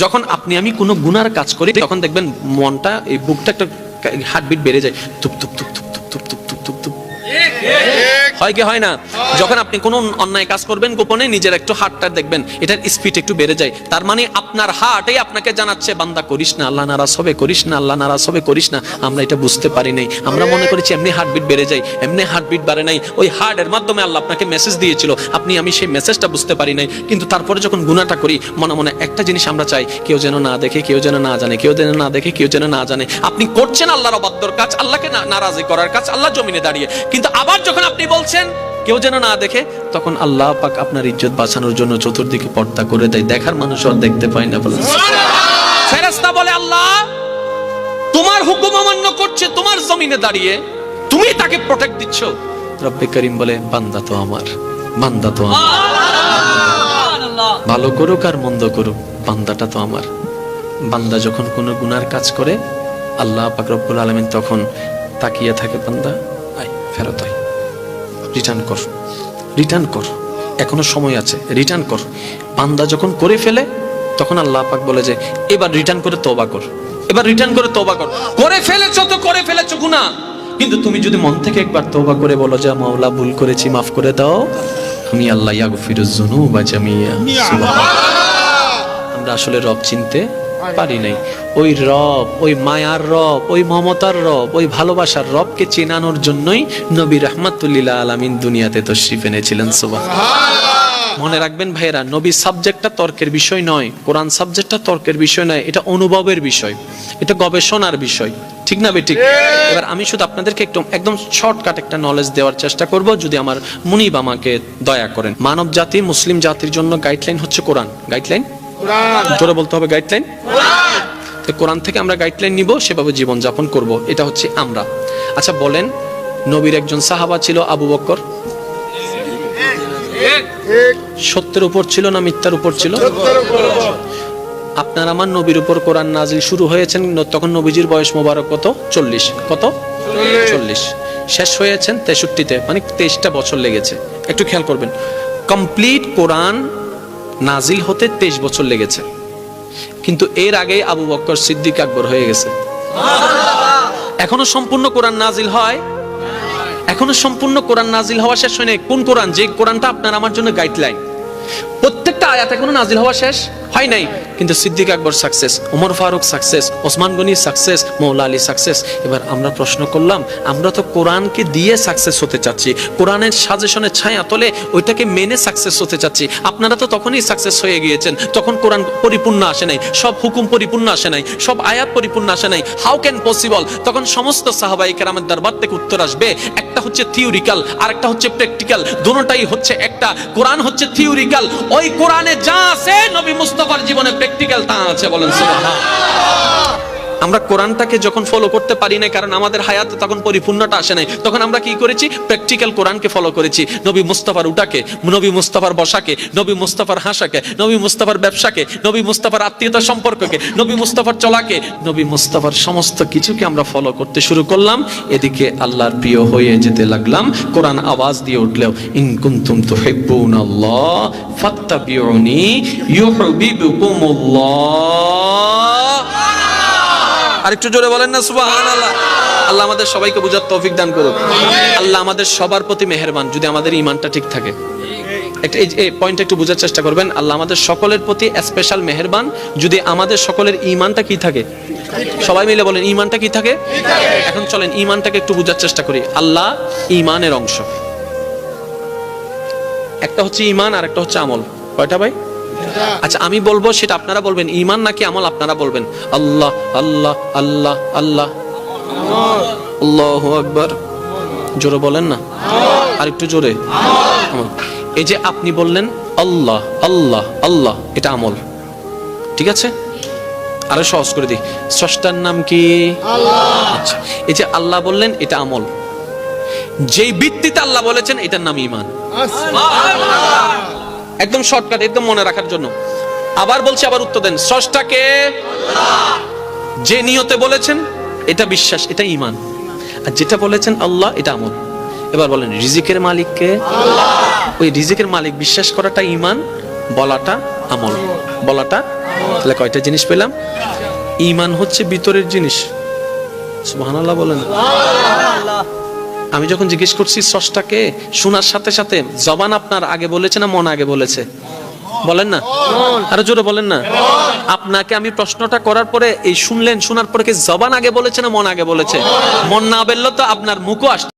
যখন আপনি আমি কোনো গুনার কাজ করি তখন দেখবেন মনটা, এই বুকটা একটা হার্টবিট বেড়ে যায়, তুপ তুপ তুপ তুপ তুপ তুপ তুপ তুপ তুপ তুপ, হয় কি হয় না? যখন আপনি কোনো অন্যায় কাজ করবেন গোপনে, নিজের একটু হার্টটা দেখবেন এটার স্পিড একটু বেড়ে যায়। তার মানে আপনার হার্টই আপনাকে জানাচ্ছে বান্দা করিস না, আল্লাহ নারাজ হবে, করিস না, আল্লাহ নারাজ হবে, করিস না। আমরা এটা বুঝতে পারি নাই, আমরা মনে করেছি এমনি হার্টবিট বেড়ে যায়, এমনি হার্টবিট বাড়ে নাই। ওই হার্টের মাধ্যমে আল্লাহ আপনাকে মেসেজ দিয়েছিল, আপনি আমি সেই মেসেজটা বুঝতে পারি নাই। কিন্তু তারপরে যখন গুনাহটা করি মনে মনে একটা জিনিস আমরা চাই, কেউ যেন না দেখে, কেউ যেন না জানে, কেউ যেন না দেখে, কেউ যেন না জানে। আপনি করছেন আল্লাহর অবাধ্যর কাজ, আল্লাহকে নারাজি করার কাজ, আল্লাহ জমিনে দাঁড়িয়ে। কিন্তু আবার যখন আপনি বলছেন কেউ যেন না দেখে, তখন আল্লাহ পাক আপনার ইজ্জত বাঁচানোর জন্য চতুর্দিকে পর্দা করে দেয়, দেখার মানুষ আর দেখতে পায় না। বলেন ফেরেশতা বলে আল্লাহ তোমার হুকুম অমান্য করছে, তোমার জমিনে দাঁড়িয়ে তুমি তাকে প্রোটেক্ট দিচ্ছ। রব্বে করিম বলে বান্দা তো আমার, বান্দা তো আমার, ভালো করুক আর মন্দ করুক বান্দাটা তো আমার। বান্দা যখন কোনো গুনার কাজ করে আল্লাহ পাক রব্বুল আলামিন তখন তাকিয়ে থাকে, বান্দা আয় ফেরত আয়, রিটার্ন কর, রিটার্ন কর, এখনো সময় আছে, রিটার্ন কর। বান্দা যখন করে ফেলে তখন আল্লাহ পাক বলে যে এবার রিটার্ন করে তওবা কর, এবার রিটার্ন করে তওবা কর। করে ফেলেছো তো করে ফেলেছো গুনাহ, কিন্তু তুমি যদি মন থেকে একবার তওবা করে বলো যে মাওলা ভুল করেছি, মাফ করে দাও, আমি আল্লাহ ইয়াগফিরুজ যুনুবা জামিয়া। সুবহানাল্লাহ। আমরা আসলে রব চিনতে পারি নাই। ওই রব, ওই মায়ার রব, ওই মমতার রব, ওই ভালোবাসার রবকে চেনানোর জন্যই নবী রাহমাতুল লিল আলামিন দুনিয়াতে তাশরীফ এনেছিলেন। সুবহানাল্লাহ। মনে রাখবেন ভাইরা, নবী সাবজেক্টটা তর্কের বিষয় নয়, কোরআন সাবজেক্টটা তর্কের বিষয় নয়, এটা অনুভবের বিষয়, এটা গবেষণার বিষয়, ঠিক না বেঠিক? এবার আমি শুধু আপনাদেরকে একদম শর্টকাট একটা নলেজ দেওয়ার চেষ্টা করব, যদি আমার মুনিব আমাকে দয়া করেন। মানব জাতি, মুসলিম জাতির জন্য গাইডলাইন হচ্ছে কোরআন। গাইডলাইন, জোরে বলতে হবে, গাইডলাইন। কোরআন থেকে আমরা গাইডলাইন নিব, সেভাবে জীবন যাপন করব, এটা হচ্ছে আমরা। আচ্ছা বলেন, নবীর একজন সাহাবা ছিল আবু বকর, সত্যের উপর ছিল না মিথ্যার উপর ছিল? আপনার আমার নবীর উপর কোরআন নাজিল শুরু হয়েছেন তখন নবীজির বয়স মোবারক কত? 40। কত? 40। শেষ হয়েছেন 63-তে, মানে 23টা বছর লেগেছে। একটু খেয়াল করবেন, কমপ্লিট কোরআন নাজিল হতে 23 বছর লেগেছে। কিন্তু এর আগে আবু বকর সিদ্দিক আকবর হয়ে গেছে। এখনো সম্পূর্ণ কোরআন নাজিল হয়, এখনো সম্পূর্ণ কোরআন নাজিল হওয়া শেষ হয়নি। কোন কোরআন? যে কোরআনটা আপনার আমার জন্য গাইডলাইন। প্রত্যেকটা আয়াত এখনো নাজিল হওয়া শেষ হয় নাই, কিন্তু Siddique Akbar success, Omar Farooq success, Osman Gani success, Maula Ali success. এবার আমরা প্রশ্ন করলাম, আমরা তো কোরআনকে দিয়ে সাকসেস হতে চাচ্ছি, কোরআনের সাজেশনের ছায়া তলে ওইটাকে মেনে সাকসেস হতে চাচ্ছি। আপনারা তো তখনই সাকসেস হয়ে গিয়েছেন, তখন কোরআন পরিপূর্ণ আসে নাই, সব হুকুম পরিপূর্ণ আসে নাই, সব আয়াত পরিপূর্ণ আসে নাই। How can possible? তখন সমস্ত সাহাবায়ে কেরামের দরবার থেকে উত্তর আসবে, একটা হচ্ছে থিওরিক্যাল আর একটা হচ্ছে প্র্যাকটিক্যাল, দুটোটাই হচ্ছে একটা। কোরআন হচ্ছে থিওরিক্যাল, ওই কোরআনে যা আছে নবী মুস্তাফার জীবনে প্র্যাকটিক্যাল তা আছে। বলেন সুবহানাল্লাহ। আমরা কোরআনটাকে যখন ফলো করতে পারি না, কারণ আমাদের হায়াতে তখন পরিপূর্ণতা আসে নাই, তখন আমরা কি করেছি? প্র্যাকটিক্যাল কোরআনকে ফলো করেছি। নবী মুস্তাফার উঠাকে, নবী মুস্তাফার বসাকে, নবী মুস্তাফার হাসাকে, নবী মুস্তাফার ব্যবসাকে, নবী মুস্তাফার আত্মীয়তা সম্পর্ককে, নবী মুস্তাফার চলাকে, নবী মুস্তাফার সমস্ত কিছুকে আমরা ফলো করতে শুরু করলাম। এদিকে আল্লাহর প্রিয় হয়ে যেতে লাগলাম। কোরআন আওয়াজ দিয়ে উঠলেও, ইন কুনতুম তুহিব্বুনাল্লাহ ফাত্তাবিউনি ইউহিব্বুকুমুল্লাহ। আরেকটু জোরে বলেন না সুবহানাল্লাহ। আল্লাহ আমাদের সবাইকে বুঝার তৌফিক দান করুক। আল্লাহ আমাদের সবার প্রতি মেহেরবান, যদি আমাদের ঈমানটা ঠিক থাকে। একটা এই পয়েন্টটা একটু বোঝার চেষ্টা করবেন। আল্লাহ আমাদের সকলের প্রতি স্পেশাল মেহেরবান, যদি আমাদের সকলের ঈমানটা কি থাকে। সবাই মিলে বলেন, ঈমানটা কি থাকে? এখন চলেন ঈমানটাকে একটু বোঝার চেষ্টা করি। আল্লাহ ঈমানের অংশ, একটা হচ্ছে ঈমান আর একটা হচ্ছে আমল। কয়টা ভাই? আচ্ছা আমি বলবো, সেটা আপনারা বলবেন, ঈমান নাকি আমল আপনারা বলবেন। আল্লাহ আল্লাহ আল্লাহ আল্লাহ, আল্লাহু আকবার। জোরে বলেন না, আর একটু জোরে। এই যে আপনি বললেন আল্লাহ আল্লাহ আল্লাহ, এটা আমল, ঠিক আছে? আরো সহজ করে দিই, স্রষ্টার নাম কি? আল্লাহ। আচ্ছা, এই যে আল্লাহ বললেন, এটা আমল। যেই ভিত্তিতে আল্লাহ বলেছেন, এটার নাম ঈমান। একদম শর্টকাট, একদম মনে রাখার জন্য। আবার বলছি, আবার উত্তর দেন। স্রষ্টাকে আল্লাহ, যে নিয়তে বলেছেন এটা বিশ্বাস, এটা ঈমান। আর যেটা বলেছেন আল্লাহ, এটা আমল। এবার বলেন, রিজিকের মালিক কে? আল্লাহ। ওই রিজিকের মালিক বিশ্বাস করাটা ঈমান, বলাটা আমল, বলাটা। তাহলে কয়টা জিনিস পেলাম? ঈমান হচ্ছে ভিতরের জিনিস। সুবহানাল্লাহ বলেন। আমি যখন জিজ্ঞেস করছি স্রষ্টাকে, শোনার সাথে সাথে জবান আপনার আগে বলেছে না মন আগে বলেছে? বলেন না, আরো জোরে বলেন না। আপনাকে আমি প্রশ্নটা করার পরে এই শুনলেন, শোনার পরে কি জবান আগে বলেছে না মন আগে বলেছে? মন না বললে তো আপনার মুখও আসছে।